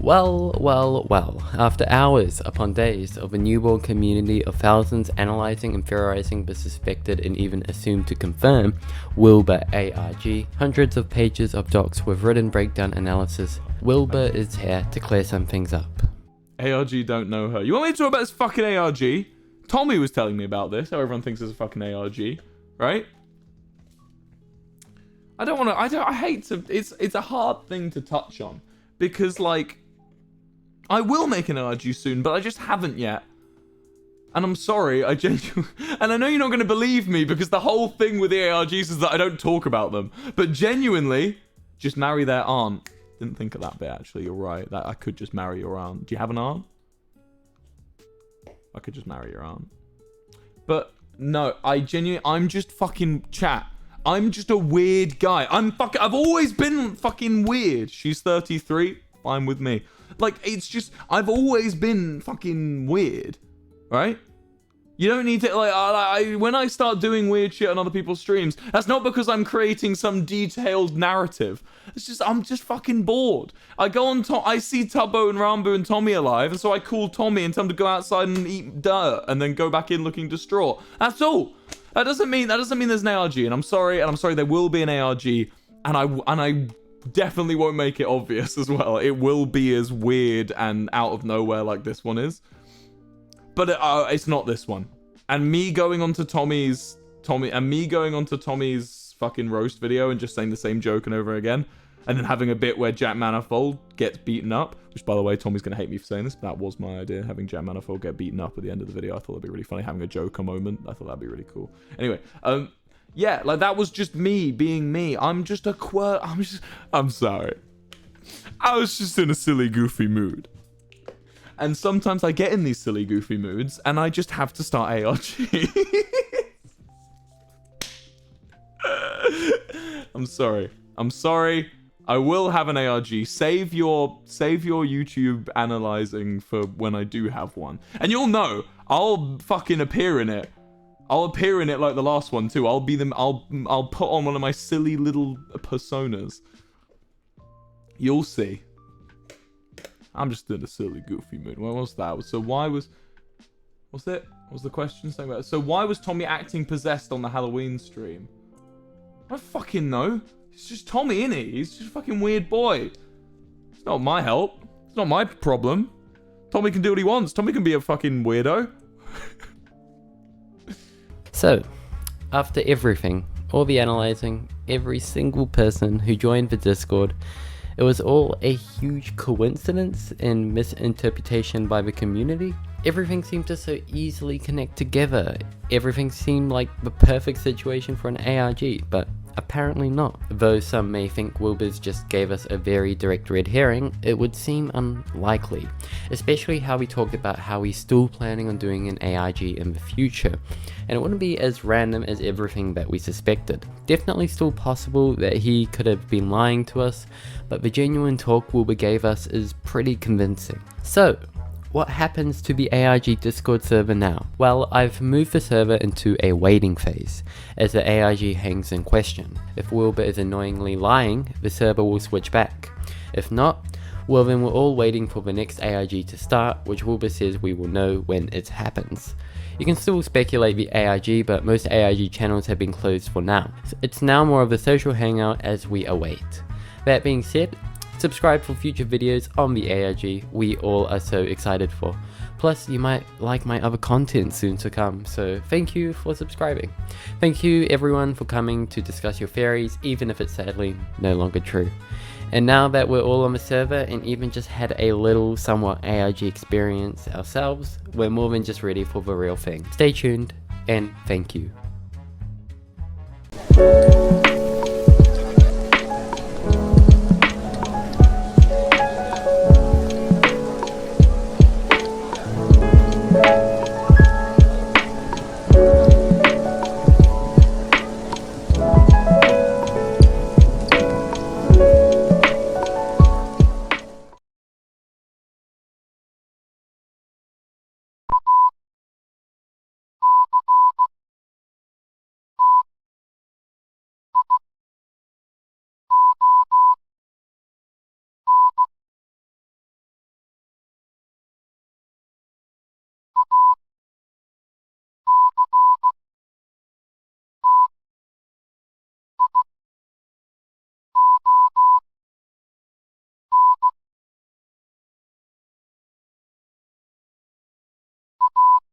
Well, after hours upon days of a newborn community of thousands analyzing and theorizing the suspected and even assumed to confirm Wilbur ARG, hundreds of pages of docs with written breakdown analysis, Wilbur is here to clear some things up. ARG don't know her. You want me to talk about this fucking ARG? Tommy was telling me about this, how everyone thinks it's a fucking ARG, right? I hate to, it's a hard thing to touch on, because, like, I will make an ARG soon, but I just haven't yet. And I'm sorry, and I know you're not going to believe me, because the whole thing with the ARGs is that I don't talk about them. But genuinely, just marry their aunt. Didn't think of that bit, actually, you're right. That I could just marry your aunt. Do you have an aunt? I could just marry your aunt. But, no, I'm just fucking chat. I'm just a weird guy. I've always been fucking weird. She's 33, fine with me. Like, it's just, I've always been fucking weird, right? You don't need to, like, when I start doing weird shit on other people's streams, that's not because I'm creating some detailed narrative. It's just, I'm just fucking bored. I go on, I see Tubbo and Rambo and Tommy alive, and so I call Tommy and tell him to go outside and eat dirt, and then go back in looking distraught. That's all. That doesn't mean there's an ARG, and I'm sorry there will be an ARG, and I definitely won't make it obvious as well. It will be as weird and out of nowhere like this one is. But it's not this one. And me going onto Tommy's fucking roast video and just saying the same joke and over again, and then having a bit where Jack Manifold gets beaten up, which, by the way, Tommy's gonna hate me for saying this, but that was my idea, having Jack Manifold get beaten up at the end of the video. I thought it'd be really funny, having a Joker moment. I thought that'd be really cool. Anyway, yeah, like, that was just me being me. I'm just a I'm sorry. I was just in a silly, goofy mood. And sometimes I get in these silly, goofy moods, and I just have to start ARG. I'm sorry. I will have an ARG. Save your YouTube analyzing for when I do have one. And you'll know, I'll fucking appear in it. I'll appear in it like the last one too. I'll put on one of my silly little personas. You'll see. I'm just in a silly, goofy mood. What was that? So why was... What's it? What was the question saying about it? So why was Tommy acting possessed on the Halloween stream? I don't fucking know. It's just Tommy, innit? He's just a fucking weird boy. It's not my help. It's not my problem. Tommy can do what he wants. Tommy can be a fucking weirdo. So, after everything, all the analyzing, every single person who joined the Discord, it was all a huge coincidence and misinterpretation by the community. Everything seemed to so easily connect together. Everything seemed like the perfect situation for an ARG, but apparently not. Though some may think Wilbur's just gave us a very direct red herring, it would seem unlikely, especially how we talked about how he's still planning on doing an ARG in the future, and it wouldn't be as random as everything that we suspected. Definitely still possible that he could have been lying to us, but the genuine talk Wilbur gave us is pretty convincing. So, what happens to the ARG Discord server now? Well, I've moved the server into a waiting phase, as the ARG hangs in question. If Wilbur is annoyingly lying, the server will switch back. If not, well then we're all waiting for the next ARG to start, which Wilbur says we will know when it happens. You can still speculate the ARG, but most ARG channels have been closed for now. It's now more of a social hangout as we await. That being said, subscribe for future videos on the ARG we all are so excited for. Plus, you might like my other content soon to come, so thank you for subscribing. Thank you everyone for coming to discuss your theories, even if it's sadly no longer true. And now that we're all on the server and even just had a little somewhat ARG experience ourselves, we're more than just ready for the real thing. Stay tuned, and thank you.